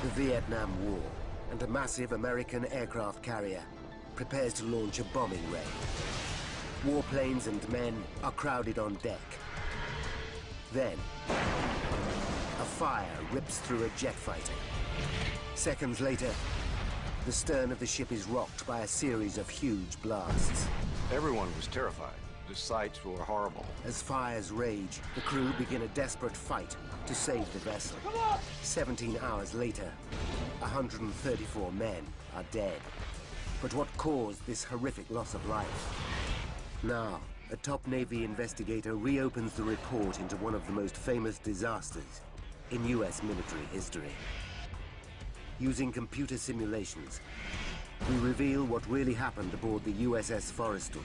The Vietnam War, and a massive American aircraft carrier prepares to launch a bombing raid. Warplanes and men are crowded on deck. Then, a fire rips through a jet fighter. Seconds later, the stern of the ship is rocked by a series of huge blasts. Everyone was terrified. The sights were horrible. As fires rage, the crew begin a desperate fight to save the vessel. 17 hours later, 134 men are dead. But what caused this horrific loss of life? Now, a top Navy investigator reopens the report into one of the most famous disasters in US military history. Using computer simulations, we reveal what really happened aboard the USS Forrestal.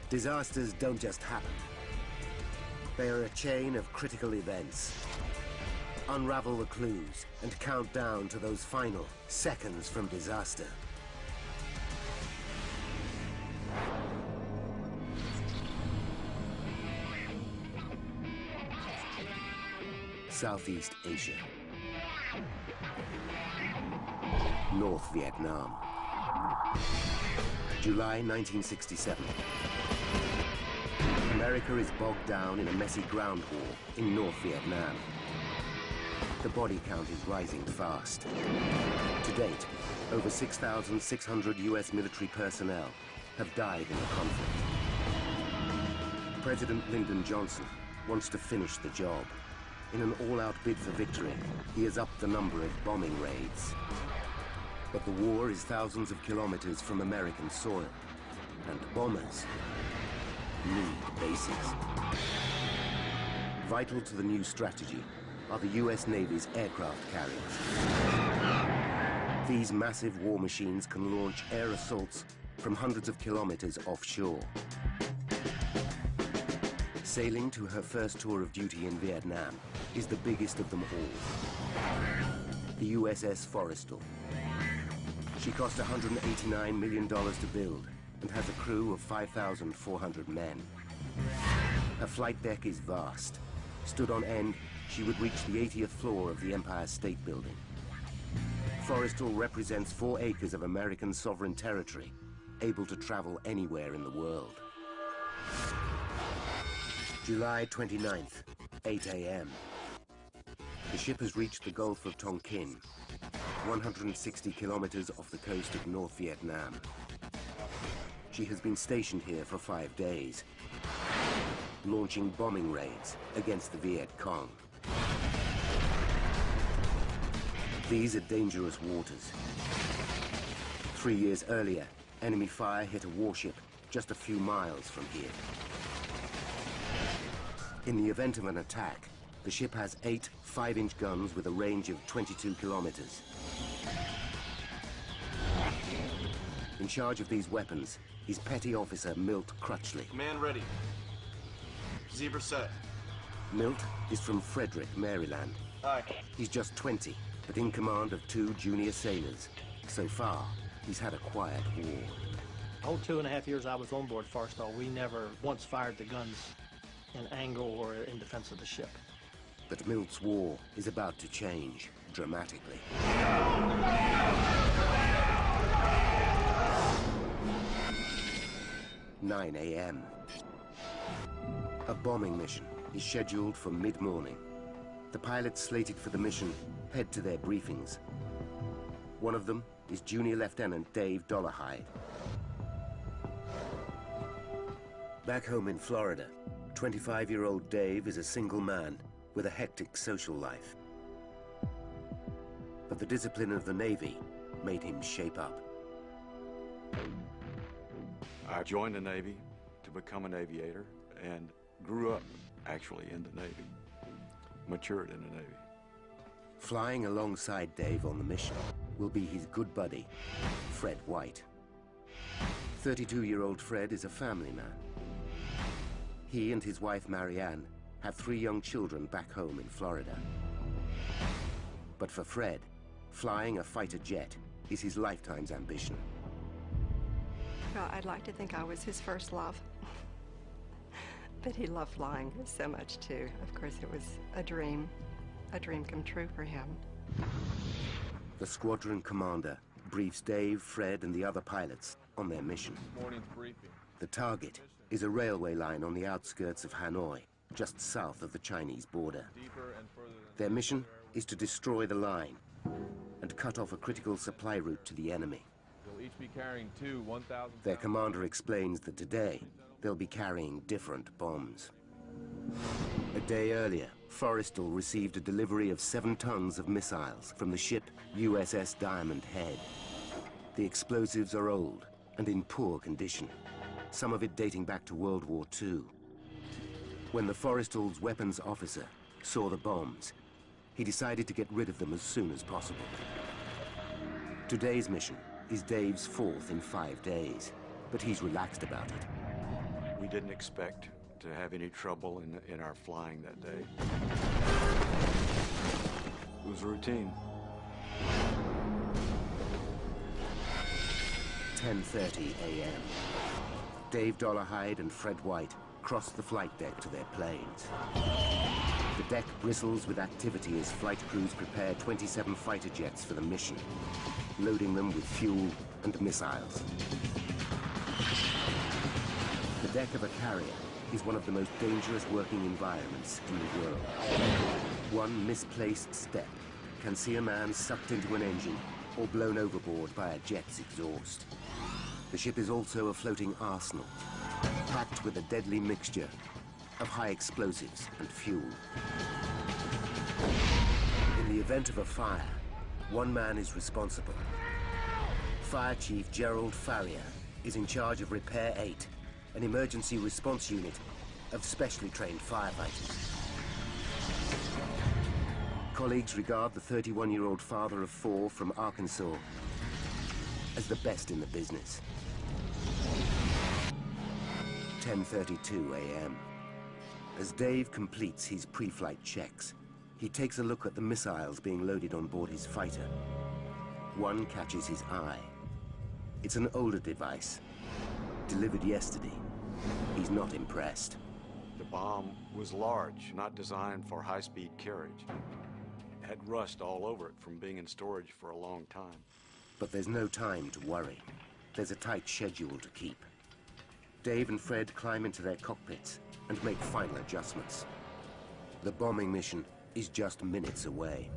Disasters don't just happen. They are a chain of critical events. Unravel the clues and count down to those final seconds from disaster. Southeast Asia. North Vietnam. July 1967. America is bogged down in a messy ground war in North Vietnam. The body count is rising fast. To date, over 6,600 US military personnel have died in the conflict. President Lyndon Johnson wants to finish the job. In an all-out bid for victory, he has upped the number of bombing raids. But the war is thousands of kilometers from American soil, and bombers need bases. Vital to the new strategy are the US Navy's aircraft carriers. These massive war machines can launch air assaults from hundreds of kilometers offshore. Sailing to her first tour of duty in Vietnam is the biggest of them all, the USS Forrestal. She cost $189 million to build and has a crew of 5,400 men. Her flight deck is vast. Stood on end, she would reach the 80th floor of the Empire State Building. Forrestal represents 4 acres of American sovereign territory, able to travel anywhere in the world. July 29th, 8 a.m. The ship has reached the Gulf of Tonkin, 160 kilometers off the coast of North Vietnam. She has been stationed here for 5 days, launching bombing raids against the Viet Cong. These are dangerous waters. 3 years earlier, enemy fire hit a warship just a few miles from here. In the event of an attack, the ship has 8 5-inch guns with a range of 22 kilometers. In charge of these weapons is Petty Officer Milt Crutchley. Man ready. Zebra set. Milt is from Frederick, Maryland. Aye. He's just 20, but in command of 2 junior sailors. So far, he's had a quiet war. The whole 2.5 years I was on board Forrestal, we never once fired the guns in angle or in defense of the ship. But Milt's war is about to change dramatically. 9 a.m. A bombing mission is scheduled for mid-morning. The pilots slated for the mission head to their briefings. One of them is Junior Lieutenant Dave Dollarhide. Back home in Florida, 25-year-old Dave is a single man with a hectic social life. But the discipline of the Navy made him shape up. I joined the Navy to become an aviator and grew up, actually, in the Navy. Matured in the Navy. Flying alongside Dave on the mission will be his good buddy, Fred White. 32-year-old Fred is a family man. He and his wife, Marianne, have 3 young children back home in Florida. But for Fred, flying a fighter jet is his lifetime's ambition. Well, I'd like to think I was his first love. But he loved flying so much, too. Of course, it was a dream. a dream come true for him. The squadron commander briefs Dave, Fred, and the other pilots on their mission. Morning's briefing. The target is a railway line on the outskirts of Hanoi, just south of the Chinese border. Deeper and further than Their mission is to destroy the line and cut off a critical supply route to the enemy. They'll each be carrying two 1,000. Their commander explains that today they'll be carrying different bombs. A day earlier, Forrestal received a delivery of 7 tons of missiles from the ship USS Diamond Head. The explosives are old and in poor condition, some of it dating back to World War II. When the Forrestal's weapons officer saw the bombs, he decided to get rid of them as soon as possible. Today's mission is Dave's 4th in 5 days, but he's relaxed about it. We didn't expect to have any trouble in our flying that day. It was routine. 10:30 a.m. Dave Dollarhide and Fred White cross the flight deck to their planes. The deck bristles with activity as flight crews prepare 27 fighter jets for the mission, loading them with fuel and missiles. The deck of a carrier is one of the most dangerous working environments in the world. One misplaced step can see a man sucked into an engine or blown overboard by a jet's exhaust. The ship is also a floating arsenal, packed with a deadly mixture of high explosives and fuel. In the event of a fire, one man is responsible. Fire Chief Gerald Farrier is in charge of Repair 8, an emergency response unit of specially trained firefighters. Colleagues regard the 31-year-old father of 4 from Arkansas as the best in the business. 10:32 a.m. As Dave completes his pre-flight checks, he takes a look at the missiles being loaded on board his fighter. One catches his eye. It's an older device, delivered yesterday. He's not impressed. The bomb was large, not designed for high-speed carriage. It had rust all over it from being in storage for a long time. But there's no time to worry. There's a tight schedule to keep. Dave and Fred climb into their cockpits and make final adjustments. The bombing mission is just minutes away.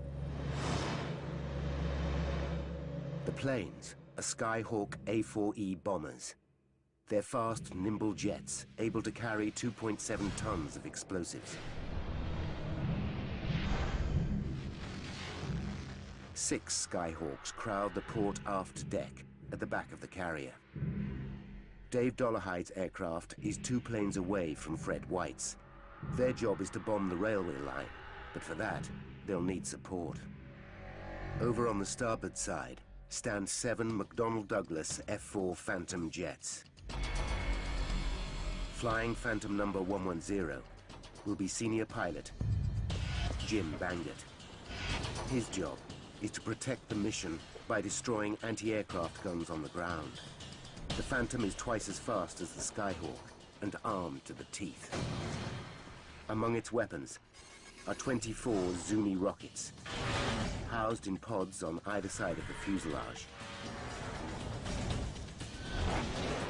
The planes are Skyhawk A4E bombers. They're fast, nimble jets, able to carry 2.7 tons of explosives. 6 Skyhawks crowd the port aft deck at the back of the carrier. Dave Dollarhide's aircraft is 2 planes away from Fred White's. Their job is to bomb the railway line, but for that, they'll need support. Over on the starboard side stand 7 McDonnell Douglas F-4 Phantom jets. Flying Phantom number 110 will be senior pilot Jim Bangert. His job is to protect the mission by destroying anti-aircraft guns on the ground. The Phantom is twice as fast as the Skyhawk and armed to the teeth. Among its weapons are 24 Zuni rockets, housed in pods on either side of the fuselage.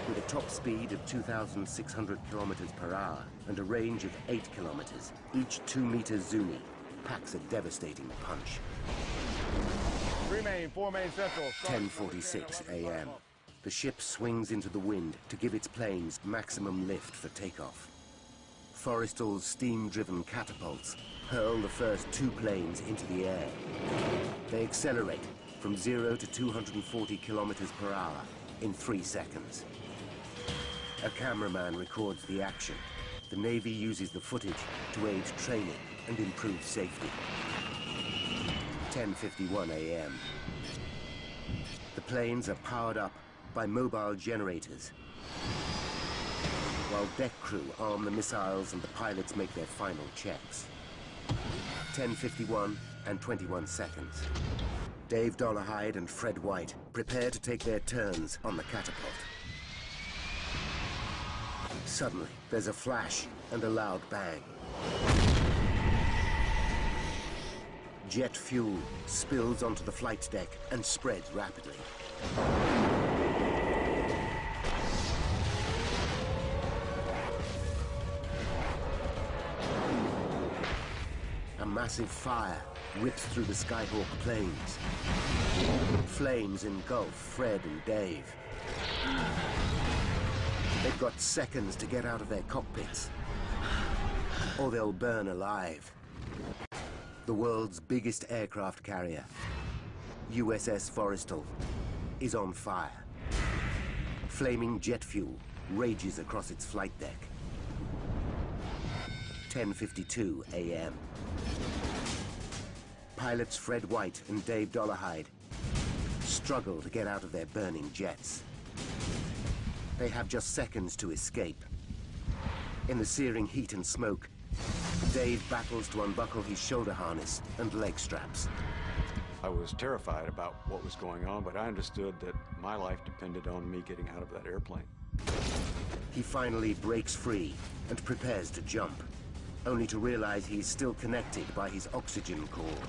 With a top speed of 2,600 kilometers per hour and a range of 8 kilometers, each 2-meter Zuni packs a devastating punch. 4 main central. 10:46 a.m. The ship swings into the wind to give its planes maximum lift for takeoff. Forrestal's steam-driven catapults hurl the first 2 planes into the air. They accelerate from 0 to 240 kilometers per hour in 3 seconds. A cameraman records the action. The Navy uses the footage to aid training and improve safety. 10:51 a.m. The planes are powered up by mobile generators, while deck crew arm the missiles and the pilots make their final checks. 10:51 and 21 seconds. Dave Dollarhide and Fred White prepare to take their turns on the catapult. Suddenly, there's a flash and a loud bang. Jet fuel spills onto the flight deck and spreads rapidly. A massive fire rips through the Skyhawk planes. Flames engulf Fred and Dave. They've got seconds to get out of their cockpits, or they'll burn alive. The world's biggest aircraft carrier, USS Forrestal, is on fire. Flaming jet fuel rages across its flight deck. 10:52 a.m. Pilots Fred White and Dave Dollarhide struggle to get out of their burning jets. They have just seconds to escape. In the searing heat and smoke, Dave battles to unbuckle his shoulder harness and leg straps. I was terrified about what was going on, but I understood that my life depended on me getting out of that airplane. He finally breaks free and prepares to jump, only to realize he is still connected by his oxygen cord.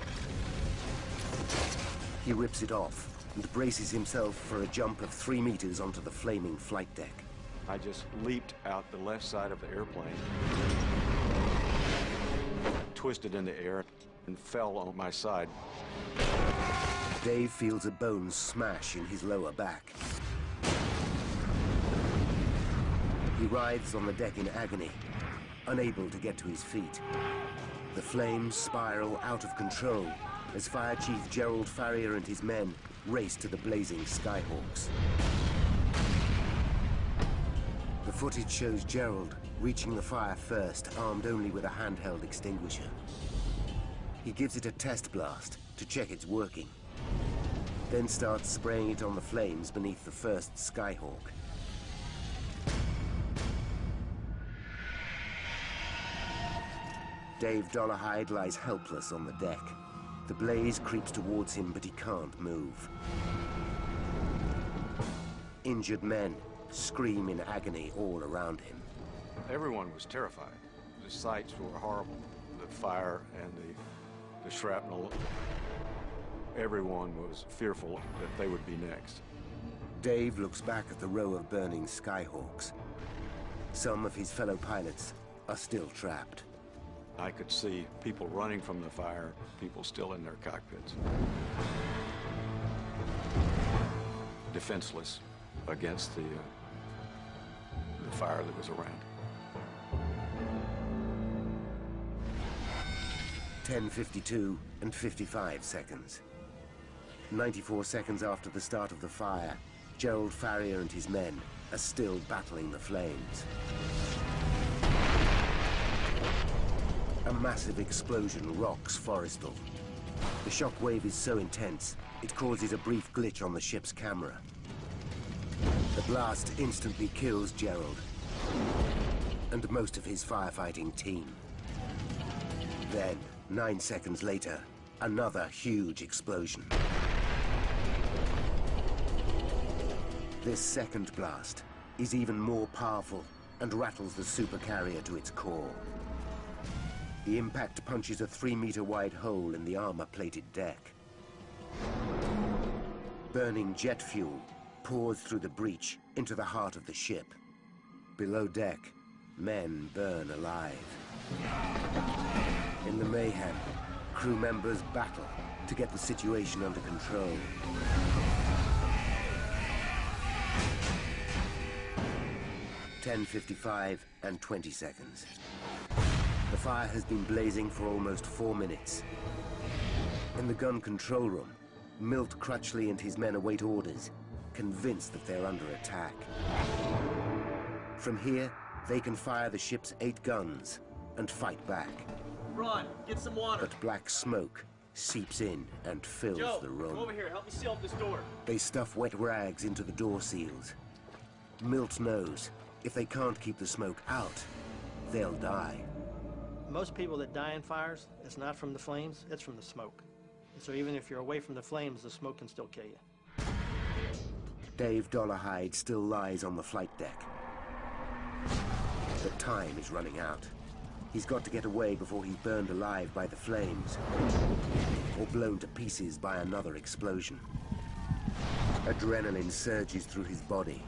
He rips it off and braces himself for a jump of 3 meters onto the flaming flight deck. I just leaped out the left side of the airplane, twisted in the air, and fell on my side. Dave feels a bone smash in his lower back. He writhes on the deck in agony, unable to get to his feet. The flames spiral out of control as Fire Chief Gerald Farrier and his men race to the blazing Skyhawks. The footage shows Gerald reaching the fire first, armed only with a handheld extinguisher. He gives it a test blast to check it's working, then starts spraying it on the flames beneath the first Skyhawk. Dave Dollarhide lies helpless on the deck. The blaze creeps towards him, but he can't move. Injured men scream in agony all around him. Everyone was terrified. The sights were horrible. The fire and the shrapnel. Everyone was fearful that they would be next. Dave looks back at the row of burning Skyhawks. Some of his fellow pilots are still trapped. I could see people running from the fire, people still in their cockpits. Defenseless against the fire that was around. 10:52 and 55 seconds. 94 seconds after the start of the fire, Gerald Farrier and his men are still battling the flames. A massive explosion rocks Forrestal. The shockwave is so intense, it causes a brief glitch on the ship's camera. The blast instantly kills Gerald and most of his firefighting team. Then, 9 seconds later, another huge explosion. This second blast is even more powerful and rattles the supercarrier to its core. The impact punches a 3-meter-wide hole in the armor-plated deck. Burning jet fuel pours through the breach into the heart of the ship. Below deck, men burn alive. In the mayhem, crew members battle to get the situation under control. (10:55 and 20 seconds). The fire has been blazing for almost 4 minutes. In the gun control room, Milt Crutchley and his men await orders, convinced that they're under attack. From here, they can fire the ship's 8 guns and fight back. Ron, get some water. But black smoke seeps in and fills Joe, the room. come over here. Help me seal up this door. They stuff wet rags into the door seals. Milt knows if they can't keep the smoke out, they'll die. Most people that die in fires, it's not from the flames, it's from the smoke. So even if you're away from the flames, the smoke can still kill you. Dave Dollarhide still lies on the flight deck. But time is running out. He's got to get away before he's burned alive by the flames. blown to pieces by another explosion. Adrenaline surges through his body,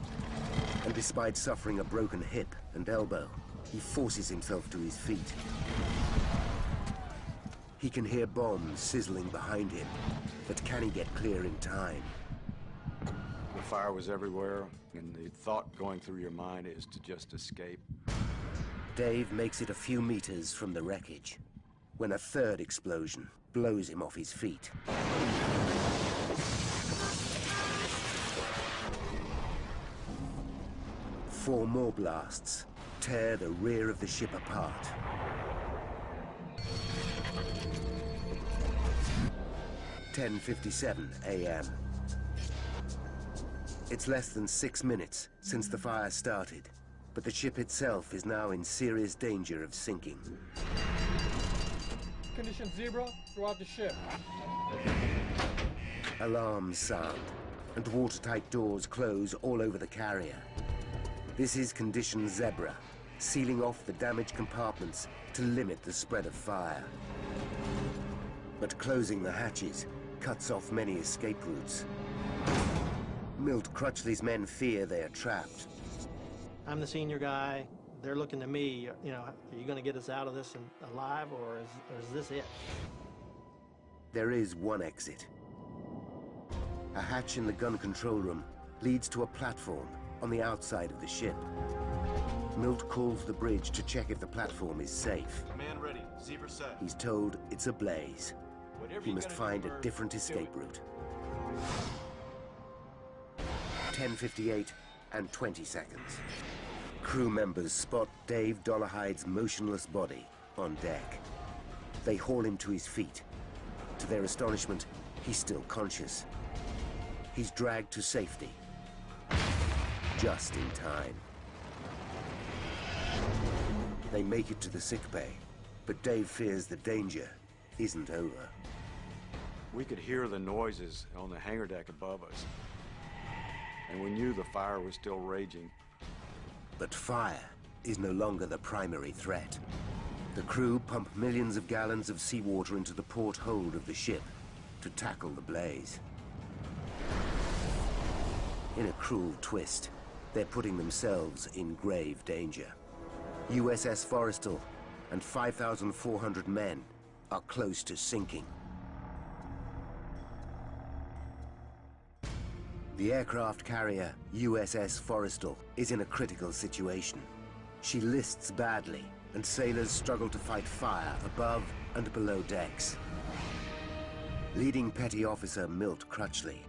and despite suffering a broken hip and elbow, he forces himself to his feet. He can hear bombs sizzling behind him, but can he get clear in time? The fire was everywhere, and the thought going through your mind is to just escape. Dave makes it a few meters from the wreckage, when a third explosion blows him off his feet. Four more blasts tear the rear of the ship apart. "10:57 a.m. It's less than 6 minutes since the fire started, but the ship itself is now in serious danger of sinking. Condition zebra throughout the ship. Alarms sound, and watertight doors close all over the carrier. This is condition zebra, sealing off the damaged compartments to limit the spread of fire. But closing the hatches cuts off many escape routes. Milt Crutchley's men fear they are trapped. I'm the senior guy. They're looking to me, you know, are you going to get us out of this alive, or is this it? There is one exit. A hatch in the gun control room leads to a platform on the outside of the ship. Milt calls the bridge to check if the platform is safe. Command ready. Zebra set. He's told it's ablaze. He must find a different escape route. 10:58 and 20 seconds. Crew members spot Dave Dollarhide's motionless body on deck. They haul him to his feet. To their astonishment, he's still conscious. He's dragged to safety. Just in time. They make it to the sickbay, but Dave fears the danger isn't over. We could hear the noises on the hangar deck above us, and we knew the fire was still raging. But fire is no longer the primary threat. The crew pump millions of gallons of seawater into the port hold of the ship to tackle the blaze. In a cruel twist, they're putting themselves in grave danger. USS Forrestal and 5,400 men are close to sinking. The aircraft carrier USS Forrestal is in a critical situation. She lists badly, and sailors struggle to fight fire above and below decks. Leading Petty Officer Milt Crutchley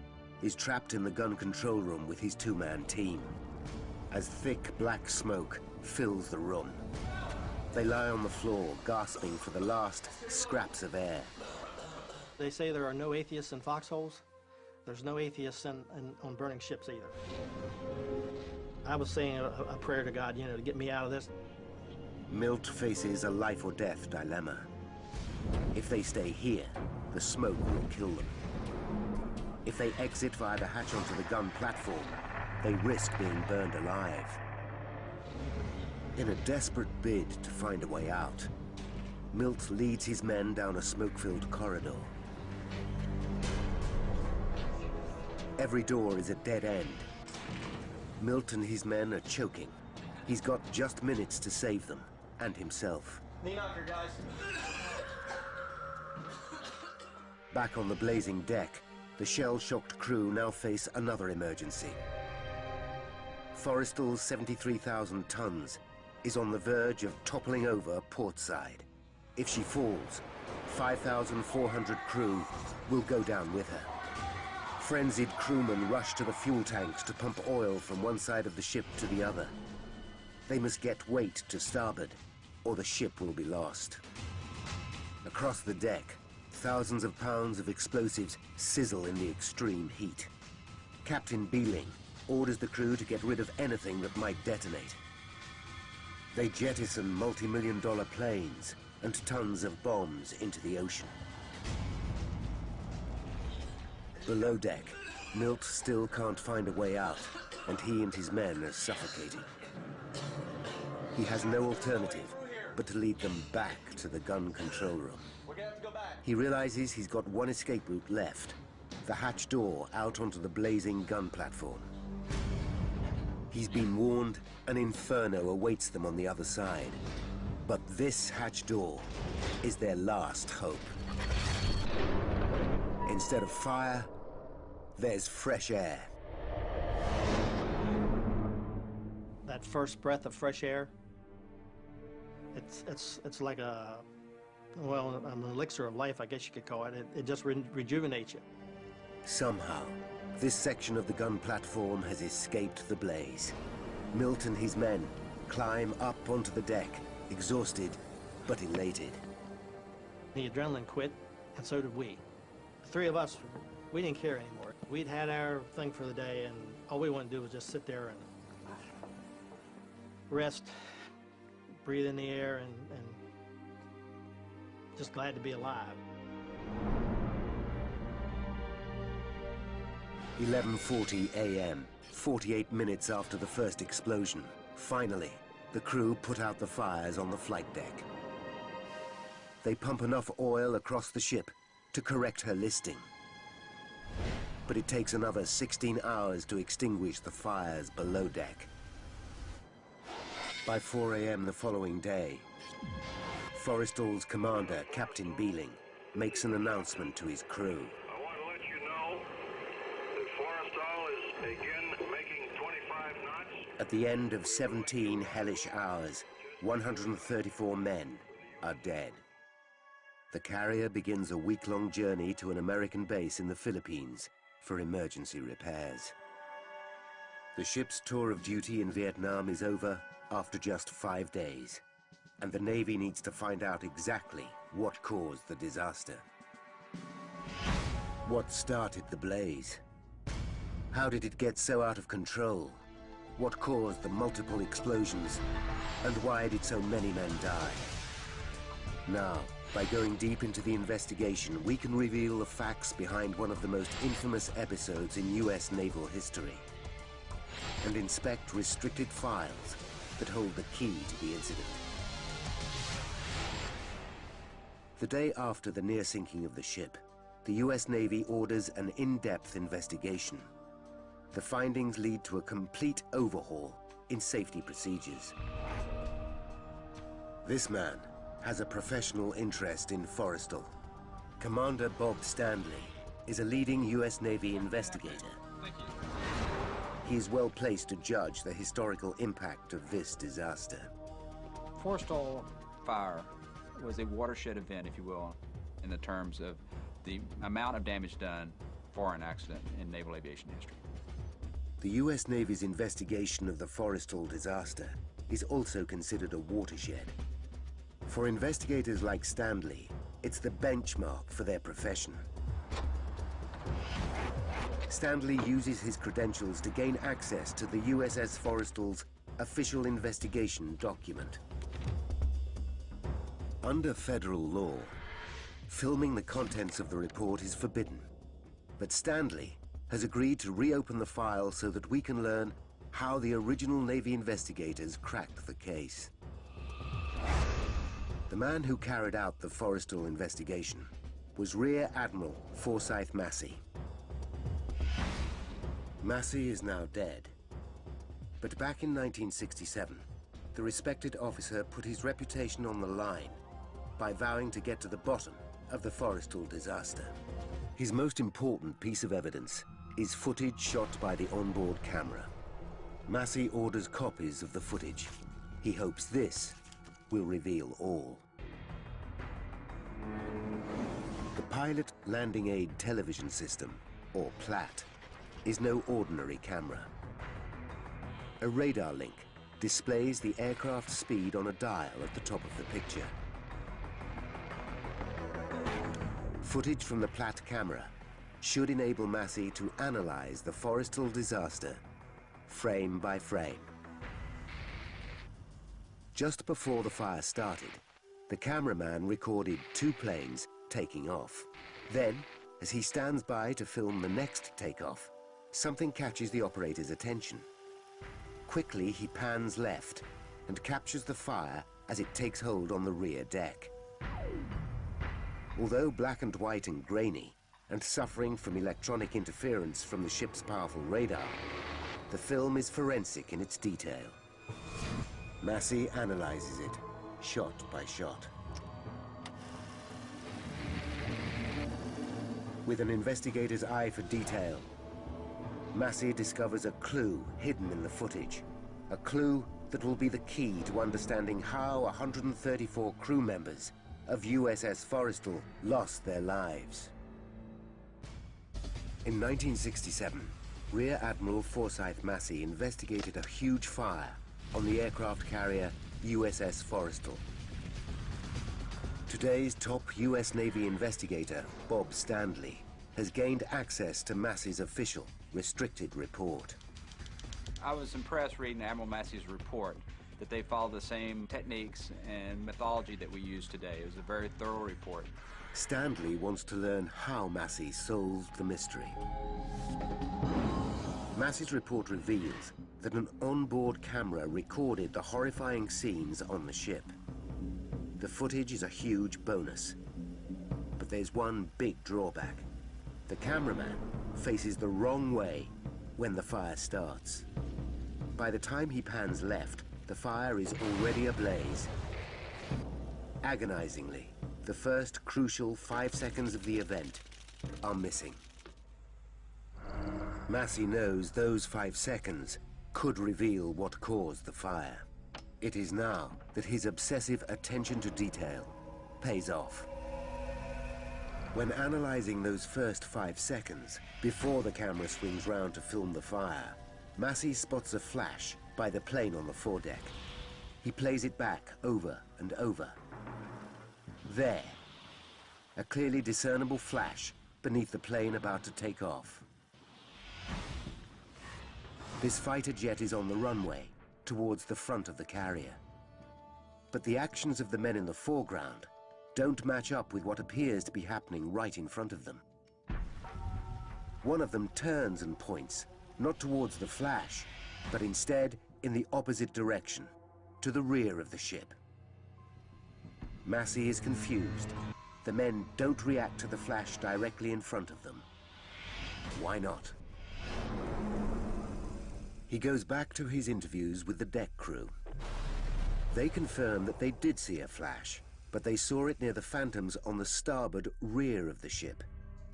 is trapped in the gun control room with his two-man team, as thick black smoke fills the room. They lie on the floor, gasping for the last scraps of air. They say there are no atheists in foxholes. There's no atheists on burning ships either. I was saying a prayer to God, you know, to get me out of this. Milt faces a life or death dilemma. If they stay here, the smoke will kill them. If they exit via the hatch onto the gun platform, they risk being burned alive. In a desperate bid to find a way out, Milt leads his men down a smoke-filled corridor. Every door is a dead end. Milt and his men are choking. He's got just minutes to save them, and himself. Knee knocker, guys. Back on the blazing deck, the shell-shocked crew now face another emergency. Forrestal's 73,000 tons is on the verge of toppling over portside. If she falls, 5,400 crew will go down with her. Frenzied crewmen rush to the fuel tanks to pump oil from one side of the ship to the other. They must get weight to starboard, or the ship will be lost. Across the deck, thousands of pounds of explosives sizzle in the extreme heat. Captain Beeling orders the crew to get rid of anything that might detonate. They jettison multi-million-dollar planes and tons of bombs into the ocean. Below deck, Milt still can't find a way out, and he and his men are suffocating. He has no alternative but to lead them back to the gun control room. We're gonna have to go back. He realizes he's got one escape route left, the hatch door out onto the blazing gun platform. He's been warned an inferno awaits them on the other side. But this hatch door is their last hope. Instead of fire, there's fresh air. That first breath of fresh air, it's like a, well, an elixir of life, I guess you could call it. It just rejuvenates you. Somehow, this section of the gun platform has escaped the blaze. Milt and his men climb up onto the deck, exhausted but elated. The adrenaline quit, and so did we. The three of us, we didn't care anymore. We'd had our thing for the day, and all we wanted to do was just sit there and rest, breathe in the air, and just glad to be alive. 11:40 a.m., 48 minutes after the first explosion. Finally, the crew put out the fires on the flight deck. They pump enough oil across the ship to correct her listing. But it takes another 16 hours to extinguish the fires below deck. By 4 a.m. the following day, Forrestal's commander, Captain Beeling, makes an announcement to his crew. I want to let you know that Forrestal is again making 25 knots. At the end of 17 hellish hours, 134 men are dead. The carrier begins a week-long journey to an American base in the Philippines for emergency repairs. The ship's tour of duty in Vietnam is over after just 5 days, and the Navy needs to find out exactly what caused the disaster. What started the blaze? How did it get so out of control? What caused the multiple explosions? And why did so many men die? Now, by going deep into the investigation, we can reveal the facts behind one of the most infamous episodes in U.S. naval history, and inspect restricted files that hold the key to the incident. The day after the near sinking of the ship, the U.S. Navy orders an in-depth investigation. The findings lead to a complete overhaul in safety procedures. This man has a professional interest in Forrestal. Commander Bob Stanley is a leading U.S. Navy investigator. He is well placed to judge the historical impact of this disaster. Forrestal Fire was a watershed event, if you will, in the terms of the amount of damage done for an accident in naval aviation history. The U.S. Navy's investigation of the Forrestal disaster is also considered a watershed. For investigators like Stanley, it's the benchmark for their profession. Stanley uses his credentials to gain access to the USS Forrestal's official investigation document. Under federal law, filming the contents of the report is forbidden. But Stanley has agreed to reopen the file so that we can learn how the original Navy investigators cracked the case. The man who carried out the Forrestal investigation was Rear Admiral Forsyth Massey. Massey is now dead. But back in 1967, the respected officer put his reputation on the line by vowing to get to the bottom of the Forrestal disaster. His most important piece of evidence is footage shot by the onboard camera. Massey orders copies of the footage. He hopes this will reveal all. The Pilot Landing Aid Television System, or PLAT, is no ordinary camera. A radar link displays the aircraft's speed on a dial at the top of the picture. Footage from the PLAT camera should enable Massey to analyze the Forrestal disaster frame by frame. Just before the fire started, the cameraman recorded 2 planes taking off. Then, as he stands by to film the next takeoff, something catches the operator's attention. Quickly, he pans left and captures the fire as it takes hold on the rear deck. Although black and white and grainy, and suffering from electronic interference from the ship's powerful radar, the film is forensic in its detail. Massey analyzes it, shot by shot. With an investigator's eye for detail, Massey discovers a clue hidden in the footage, a clue that will be the key to understanding how 134 crew members of USS Forrestal lost their lives. In 1967, Rear Admiral Forsyth Massey investigated a huge fire on the aircraft carrier USS Forrestal. Today's top US Navy investigator, Bob Standley, has gained access to Massey's official, restricted report. I was impressed reading Admiral Massey's report that they follow the same techniques and methodology that we use today. It was a very thorough report. Standley wants to learn how Massey solved the mystery. Massey's report reveals that an onboard camera recorded the horrifying scenes on the ship. The footage is a huge bonus, but there's one big drawback. The cameraman faces the wrong way when the fire starts. By the time he pans left, the fire is already ablaze. Agonizingly, the first crucial 5 seconds of the event are missing. Massey knows those 5 seconds could reveal what caused the fire. It is now that his obsessive attention to detail pays off. When analyzing those first 5 seconds, before the camera swings round to film the fire, Massey spots a flash by the plane on the foredeck. He plays it back over and over. There, a clearly discernible flash beneath the plane about to take off. This fighter jet is on the runway towards the front of the carrier. But the actions of the men in the foreground don't match up with what appears to be happening right in front of them. One of them turns and points, not towards the flash, but instead in the opposite direction, to the rear of the ship. Massey is confused. The men don't react to the flash directly in front of them. Why not? He goes back to his interviews with the deck crew. They confirm that they did see a flash, but they saw it near the phantoms on the starboard rear of the ship,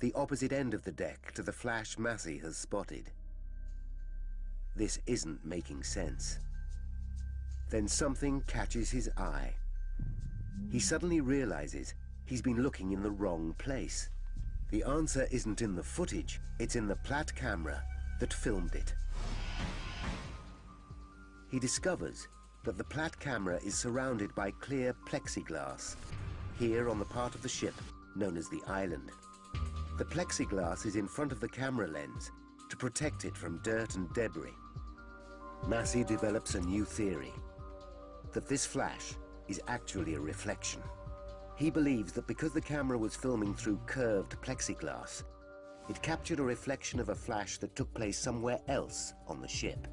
the opposite end of the deck to the flash Massey has spotted. This isn't making sense. Then something catches his eye. He suddenly realizes he's been looking in the wrong place. The answer isn't in the footage, it's in the Platt camera that filmed it. He discovers that the Platt camera is surrounded by clear plexiglass, here on the part of the ship known as the island. The plexiglass is in front of the camera lens to protect it from dirt and debris. Massey develops a new theory, that this flash is actually a reflection. He believes that because the camera was filming through curved plexiglass, it captured a reflection of a flash that took place somewhere else on the ship.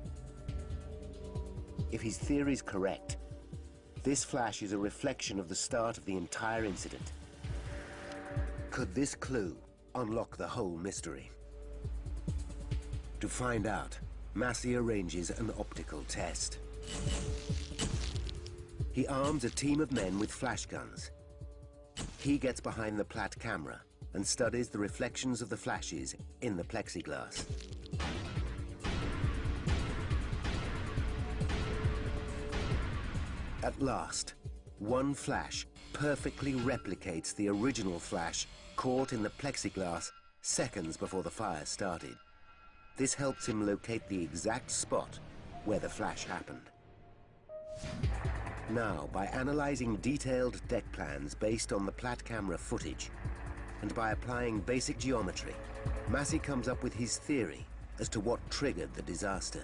If his theory is correct, this flash is a reflection of the start of the entire incident. Could this clue unlock the whole mystery? To find out, Massey arranges an optical test. He arms a team of men with flash guns. He gets behind the Platt camera and studies the reflections of the flashes in the plexiglass. At last, one flash perfectly replicates the original flash caught in the plexiglass seconds before the fire started. This helps him locate the exact spot where the flash happened. Now, by analyzing detailed deck plans based on the Platt camera footage, and by applying basic geometry, Massey comes up with his theory as to what triggered the disaster.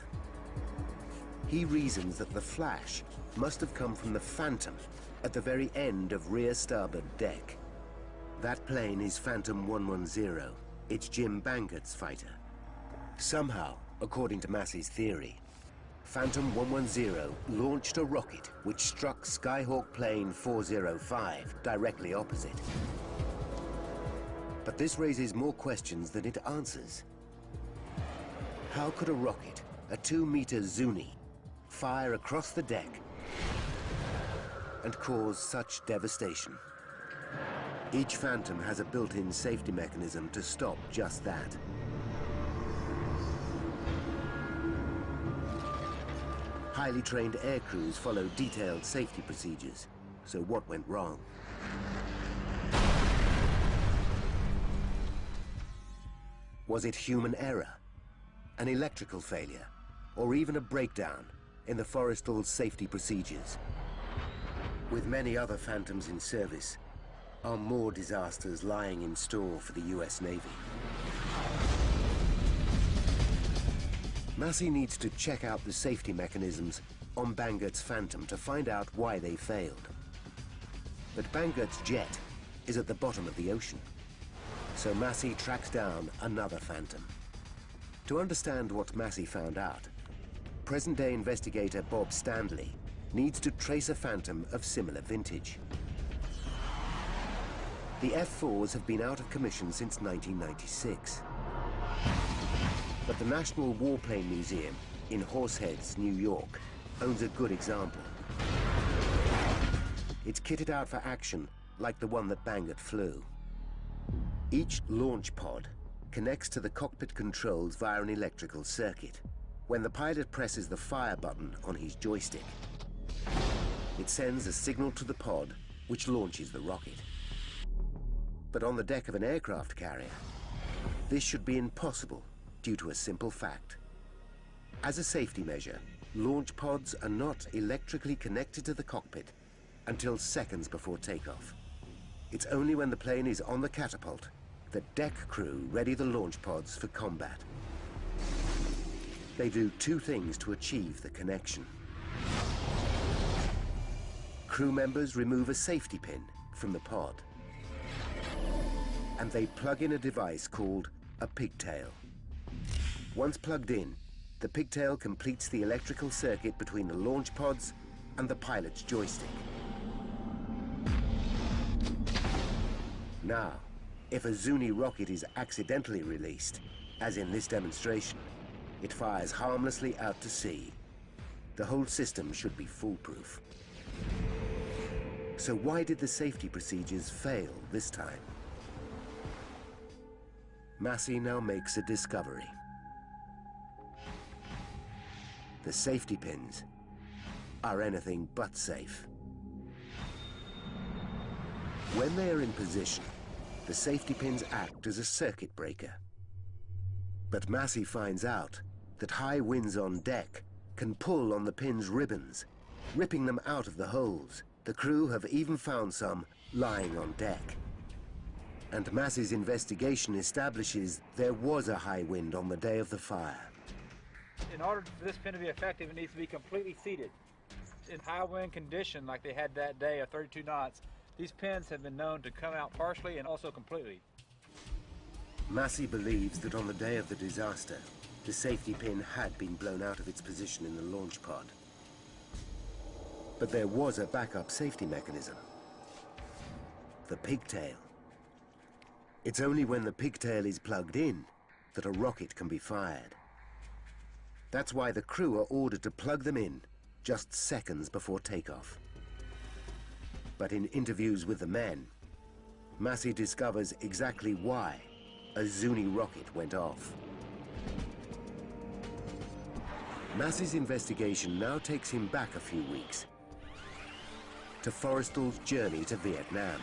He reasons that the flash must have come from the Phantom at the very end of rear starboard deck. That plane is Phantom 110. It's Jim Bankert's fighter. Somehow, according to Massey's theory, Phantom 110 launched a rocket which struck Skyhawk plane 405 directly opposite. But this raises more questions than it answers. How could a rocket, a 2-meter Zuni, fire across the deck and cause such devastation? Each Phantom has a built-in safety mechanism to stop just that. Highly trained air crews follow detailed safety procedures. So what went wrong? Was it human error, an electrical failure, or even a breakdown in the Forrestal's safety procedures? With many other Phantoms in service, are more disasters lying in store for the US Navy? Massey needs to check out the safety mechanisms on Bangert's Phantom to find out why they failed. But Bangert's jet is at the bottom of the ocean, so Massey tracks down another Phantom. To understand what Massey found out, present-day investigator Bob Standley needs to trace a Phantom of similar vintage. The F-4s have been out of commission since 1996. But the National Warplane Museum in Horseheads, New York, owns a good example. It's kitted out for action like the one that Bangert flew. Each launch pod connects to the cockpit controls via an electrical circuit. When the pilot presses the fire button on his joystick, it sends a signal to the pod which launches the rocket. But on the deck of an aircraft carrier, this should be impossible due to a simple fact. As a safety measure, launch pods are not electrically connected to the cockpit until seconds before takeoff. It's only when the plane is on the catapult that deck crew ready the launch pods for combat. They do two things to achieve the connection. Crew members remove a safety pin from the pod, and they plug in a device called a pigtail. Once plugged in, the pigtail completes the electrical circuit between the launch pods and the pilot's joystick. Now, if a Zuni rocket is accidentally released, as in this demonstration, it fires harmlessly out to sea. The whole system should be foolproof. So why did the safety procedures fail this time? Massey now makes a discovery. The safety pins are anything but safe. When they are in position, the safety pins act as a circuit breaker. But Massey finds out that high winds on deck can pull on the pin's ribbons, ripping them out of the holes. The crew have even found some lying on deck. And Massey's investigation establishes there was a high wind on the day of the fire. In order for this pin to be effective, it needs to be completely seated. In high wind condition like they had that day of 32 knots, these pins have been known to come out partially and also completely. Massey believes that on the day of the disaster, the safety pin had been blown out of its position in the launch pod. But there was a backup safety mechanism. The pigtail. It's only when the pigtail is plugged in that a rocket can be fired. That's why the crew are ordered to plug them in just seconds before takeoff. But in interviews with the men, Massey discovers exactly why a Zuni rocket went off. Massey's investigation now takes him back a few weeks to Forrestal's journey to Vietnam.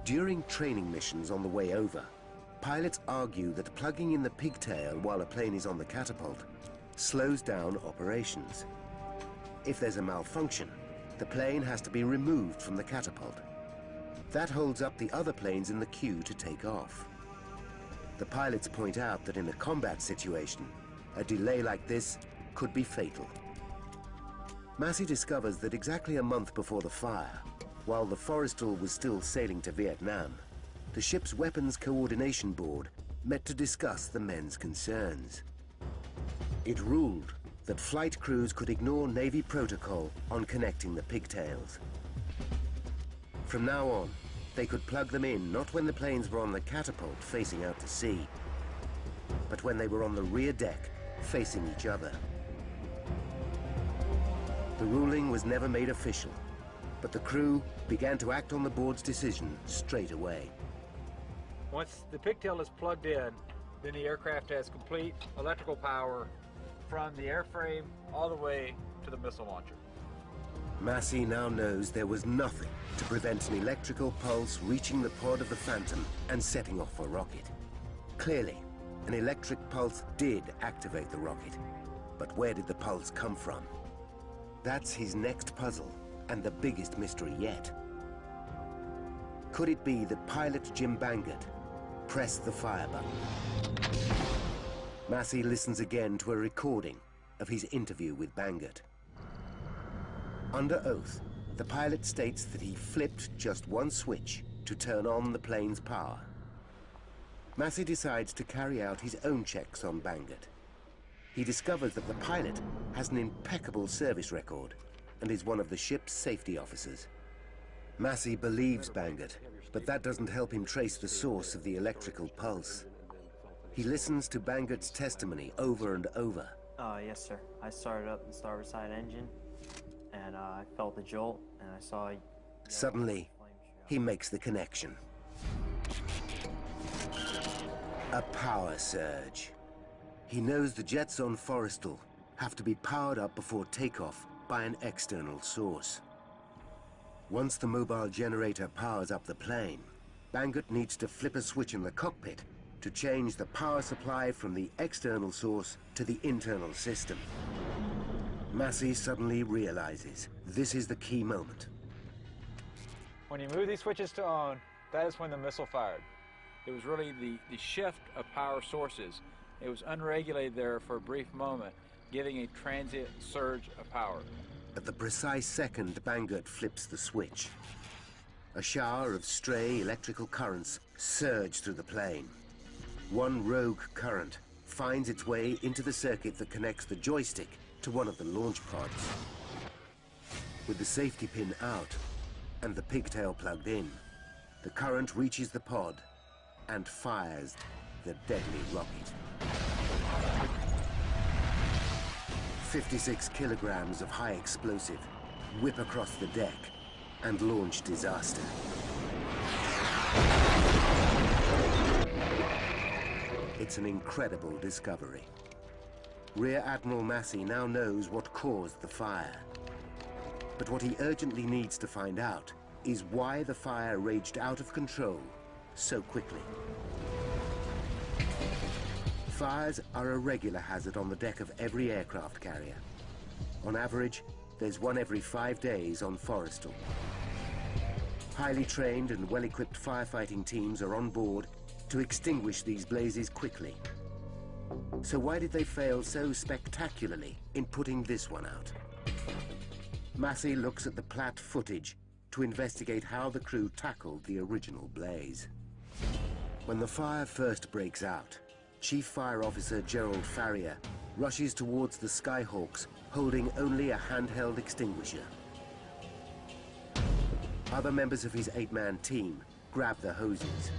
During training missions on the way over, pilots argue that plugging in the pigtail while a plane is on the catapult slows down operations. If there's a malfunction, the plane has to be removed from the catapult. That holds up the other planes in the queue to take off. The pilots point out that in a combat situation, a delay like this could be fatal. Massey discovers that exactly a month before the fire, while the Forrestal was still sailing to Vietnam, the ship's Weapons Coordination Board met to discuss the men's concerns. It ruled that flight crews could ignore Navy protocol on connecting the pigtails. From now on, They could plug them in not when the planes were on the catapult facing out to sea, but when they were on the rear deck facing each other. The ruling was never made official, but the crew began to act on the board's decision straight away. Once the pigtail is plugged in, then the aircraft has complete electrical power from the airframe all the way to the missile launcher. Massey now knows there was nothing to prevent an electrical pulse reaching the pod of the Phantom and setting off a rocket. Clearly, an electric pulse did activate the rocket, but where did the pulse come from? That's his next puzzle, and the biggest mystery yet. Could it be that pilot Jim Bangert pressed the fire button? Massey listens again to a recording of his interview with Bangert. Under oath, the pilot states that he flipped just one switch to turn on the plane's power. Massey decides to carry out his own checks on Bangert. He discovers that the pilot has an impeccable service record and is one of the ship's safety officers. Massey believes Bangert, but that doesn't help him trace the source of the electrical pulse. He listens to Bangert's testimony over and over. Yes, sir. I started up the starboard side engine, and I felt the jolt, and I saw... Suddenly, he makes the connection. A power surge. He knows the jets on Forrestal have to be powered up before takeoff by an external source. Once the mobile generator powers up the plane, Bangert needs to flip a switch in the cockpit to change the power supply from the external source to the internal system. Massey suddenly realizes this is the key moment. When you move these switches to on, that is when the missile fired. It was really the shift of power sources. It was unregulated there for a brief moment, giving a transient surge of power. At the precise second Bangert flips the switch, a shower of stray electrical currents surge through the plane. One rogue current finds its way into the circuit that connects the joystick to one of the launch pods. With the safety pin out and the pigtail plugged in, the current reaches the pod and fires the deadly rocket. 56 kilograms of high explosive whip across the deck and launch disaster. It's an incredible discovery. Rear Admiral Massey now knows what caused the fire. But what he urgently needs to find out is why the fire raged out of control so quickly. Fires are a regular hazard on the deck of every aircraft carrier. On average, there's one every 5 days on Forrestal. Highly trained and well-equipped firefighting teams are on board to extinguish these blazes quickly. So why did they fail so spectacularly in putting this one out? Massey looks at the Platt footage to investigate how the crew tackled the original blaze. When the fire first breaks out, Chief Fire Officer Gerald Farrier rushes towards the Skyhawks holding only a handheld extinguisher. Other members of his 8-man team grab the hoses.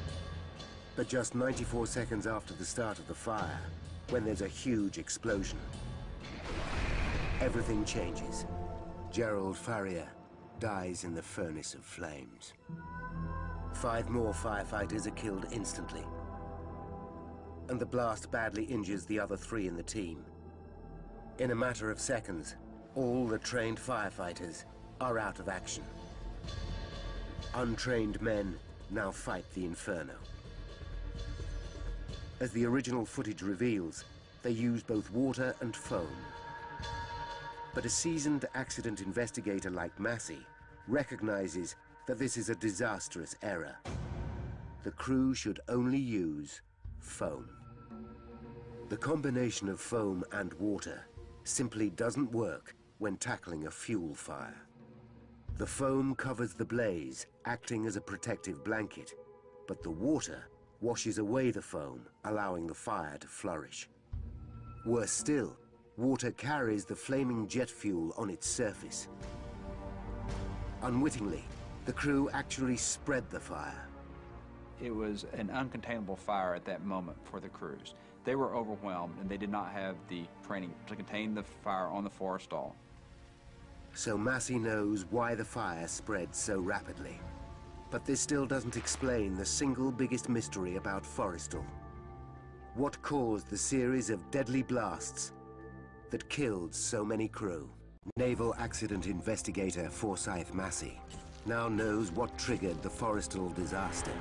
But just 94 seconds after the start of the fire, when there's a huge explosion, everything changes. Gerald Farrier dies in the furnace of flames. 5 more firefighters are killed instantly, and the blast badly injures the other 3 in the team. In a matter of seconds, all the trained firefighters are out of action. Untrained men now fight the inferno. As the original footage reveals, they use both water and foam. But a seasoned accident investigator like Massey recognizes that this is a disastrous error. The crew should only use foam. The combination of foam and water simply doesn't work when tackling a fuel fire. The foam covers the blaze, acting as a protective blanket, but the water washes away the foam, allowing the fire to flourish. Worse still, water carries the flaming jet fuel on its surface. Unwittingly, the crew actually spread the fire. It was an uncontainable fire at that moment for the crews. They were overwhelmed, and they did not have the training to contain the fire on the Forrestal. So Massey knows why the fire spread so rapidly. But this still doesn't explain the single biggest mystery about Forrestal. What caused the series of deadly blasts that killed so many crew? Naval accident investigator Forsyth Massey now knows what triggered the Forrestal disaster.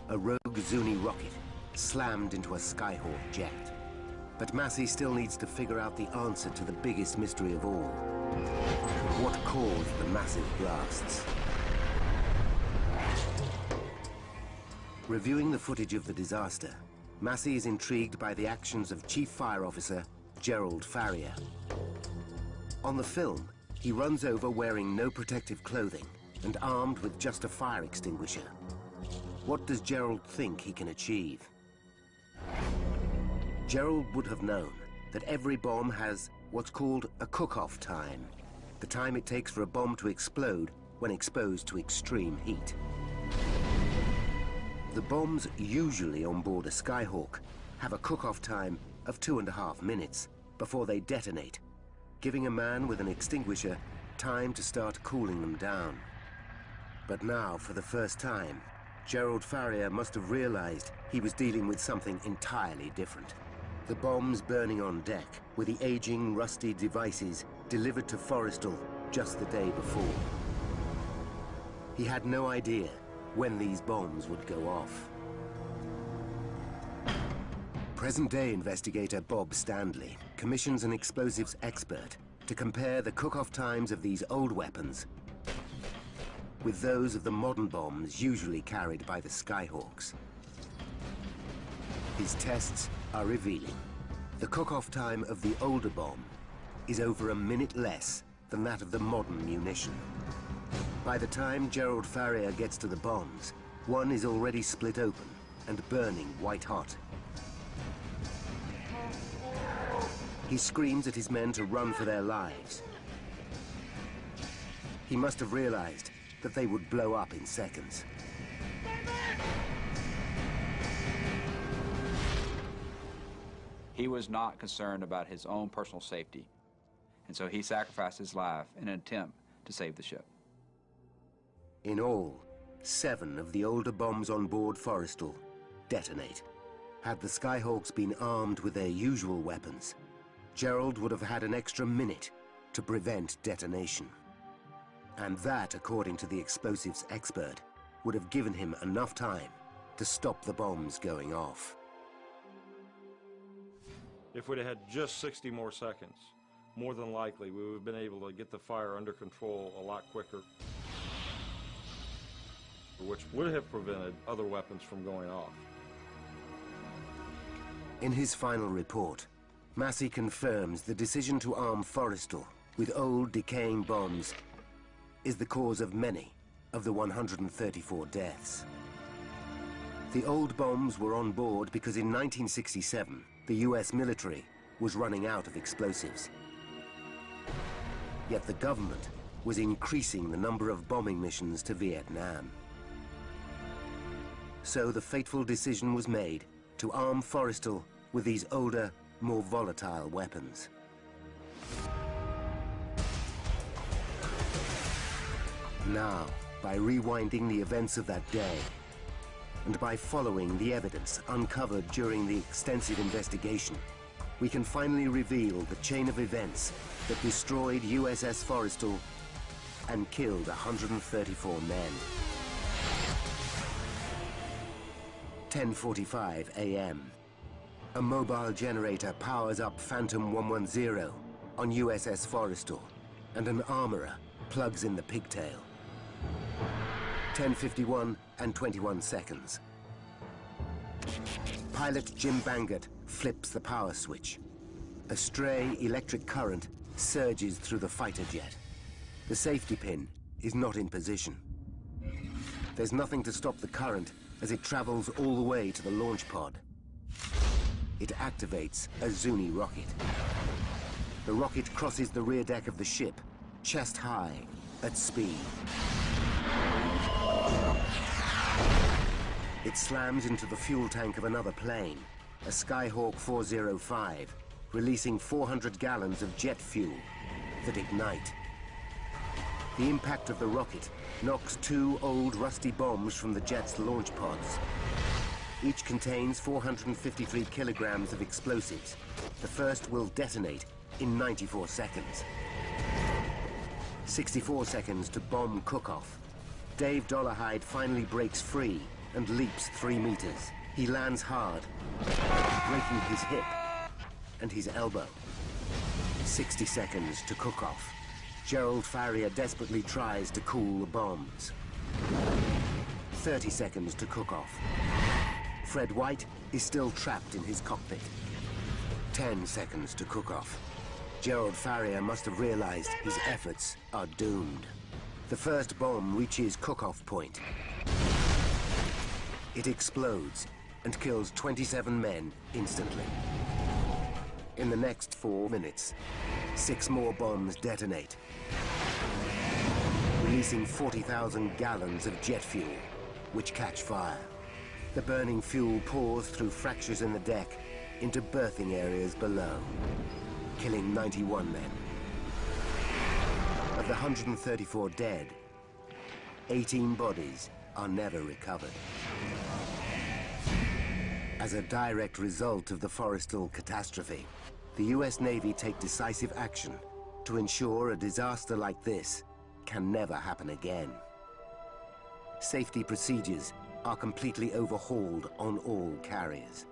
A rogue Zuni rocket slammed into a Skyhawk jet. But Massey still needs to figure out the answer to the biggest mystery of all. What caused the massive blasts? Reviewing the footage of the disaster, Massey is intrigued by the actions of Chief Fire Officer Gerald Farrier. On the film, he runs over wearing no protective clothing and armed with just a fire extinguisher. What does Gerald think he can achieve? Gerald would have known that every bomb has what's called a cook-off time, the time it takes for a bomb to explode when exposed to extreme heat. The bombs usually on board a Skyhawk have a cook-off time of 2.5 minutes before they detonate, giving a man with an extinguisher time to start cooling them down. But now, for the first time, Gerald Farrier must have realized he was dealing with something entirely different. The bombs burning on deck were the aging, rusty devices delivered to Forrestal just the day before. He had no idea when these bombs would go off. Present-day investigator Bob Standley commissions an explosives expert to compare the cook-off times of these old weapons with those of the modern bombs usually carried by the Skyhawks. His tests are revealing. The cook-off time of the older bomb is over a minute less than that of the modern munition. By the time Gerald Farrier gets to the bombs, one is already split open and burning white hot. He screams at his men to run for their lives. He must have realized that they would blow up in seconds. He was not concerned about his own personal safety, and so he sacrificed his life in an attempt to save the ship. In all, 7 of the older bombs on board Forrestal detonate. Had the Skyhawks been armed with their usual weapons, Gerald would have had an extra minute to prevent detonation. And that, according to the explosives expert, would have given him enough time to stop the bombs going off. If we'd had just 60 more seconds, more than likely we would have been able to get the fire under control a lot quicker, which would have prevented other weapons from going off. In his final report, Massey confirms the decision to arm Forrestal with old, decaying bombs is the cause of many of the 134 deaths. The old bombs were on board because in 1967, the US military was running out of explosives. Yet the government was increasing the number of bombing missions to Vietnam. So the fateful decision was made to arm Forrestal with these older, more volatile weapons. Now, by rewinding the events of that day, and by following the evidence uncovered during the extensive investigation, we can finally reveal the chain of events that destroyed USS Forrestal and killed 134 men. 10:45 a.m. A mobile generator powers up Phantom 110 on USS Forrestal, and an armorer plugs in the pigtail. 10:51 and 21 seconds. Pilot Jim Bangert flips the power switch. A stray electric current surges through the fighter jet. The safety pin is not in position. There's nothing to stop the current as it travels all the way to the launch pod. It activates a Zuni rocket. The rocket crosses the rear deck of the ship, chest high, at speed. It slams into the fuel tank of another plane, a Skyhawk 405, releasing 400 gallons of jet fuel that ignite. The impact of the rocket knocks 2 old rusty bombs from the jet's launch pods. Each contains 453 kilograms of explosives. The first will detonate in 94 seconds. 64 seconds to bomb cook-off. Dave Dollarhide finally breaks free and leaps 3 meters. He lands hard, breaking his hip and his elbow. 60 seconds to cook off. Gerald Farrier desperately tries to cool the bombs. 30 seconds to cook off. Fred White is still trapped in his cockpit. 10 seconds to cook off. Gerald Farrier must have realized his efforts are doomed. The first bomb reaches cook-off point. It explodes and kills 27 men instantly. In the next 4 minutes, 6 more bombs detonate, releasing 40,000 gallons of jet fuel, which catch fire. The burning fuel pours through fractures in the deck into berthing areas below, killing 91 men. Of the 134 dead, 18 bodies are never recovered. As a direct result of the Forrestal catastrophe, the US Navy take decisive action to ensure a disaster like this can never happen again. Safety procedures are completely overhauled on all carriers.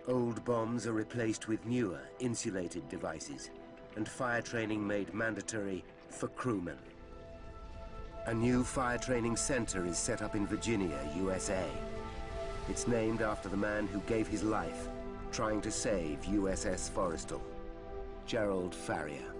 Old bombs are replaced with newer, insulated devices, and fire training made mandatory for crewmen. A new fire training center is set up in Virginia, USA. It's named after the man who gave his life trying to save USS Forrestal, Gerald Farrier.